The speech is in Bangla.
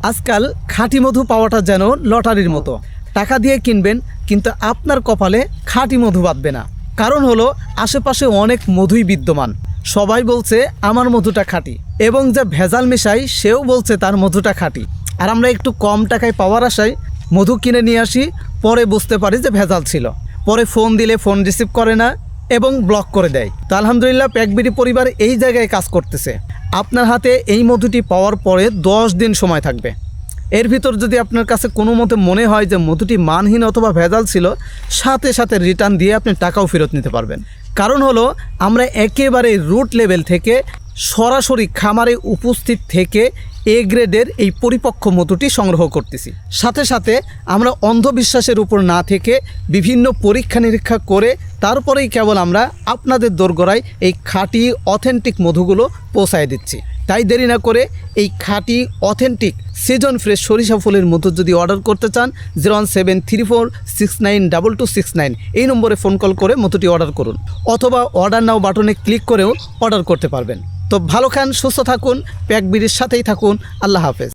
আজকাল খাঁটি মধু পাওয়াটা যেন লটারির মতো। টাকা দিয়ে কিনবেন কিন্তু আপনার কপালে খাঁটি মধু বাঁধবে না। কারণ হলো আশেপাশে অনেক মধুই বিদ্যমান। সবাই বলছে আমার মধুটা খাঁটি, এবং যে ভেজাল মেশাই সেও বলছে তার মধুটা খাঁটি। আর আমরা একটু কম টাকায় পাওয়ার আশায় মধু কিনে নিয়ে আসি, পরে বুঝতে পারি যে ভেজাল ছিল। পরে ফোন দিলে ফোন রিসিভ করে না এবং ব্লক করে দেয়। তো আলহামদুলিল্লাহ প্যাকবিডি পরিবার এই জায়গায় কাজ করতেছে। আপনার হাতে এই মধুটি পাওয়ার পরে 10 দিন সময় থাকবে। এর ভিতর যদি আপনার কাছে কোনো মতে মনে হয় যে মধুটি মানহীন অথবা ভেজাল ছিল, সাথে সাথে রিটার্ন দিয়ে আপনি টাকাও ফেরত নিতে পারবেন। কারণ হলো আমরা একেবারে রুট লেভেল থেকে সরাসরি খামারে উপস্থিত থেকে এ গ্রেডের এই পরিপক্ক মধুটি সংগ্রহ করতেছি। সাথে সাথে আমরা অন্ধবিশ্বাসের উপর না থেকে বিভিন্ন পরীক্ষা নিরীক্ষা করে তারপরেই কেবল আমরা আপনাদের দোরগোড়ায় এই খাঁটি অথেন্টিক মধুগুলো পৌঁছায় দিচ্ছি। তাই দেরি না করে এই খাঁটি অথেন্টিক সিজন ফ্রেশ সরিষা ফুলের মধু যদি অর্ডার করতে চান 01734692269 এই নম্বরে ফোন কল করে মধুটি অর্ডার করুন, অথবা অর্ডার নাও বাটনে ক্লিক করেও অর্ডার করতে পারবেন। তো ভালো খান, সুস্থ থাকুন, প্যাকবিডির সাথেই থাকুন। আল্লাহ হাফেজ।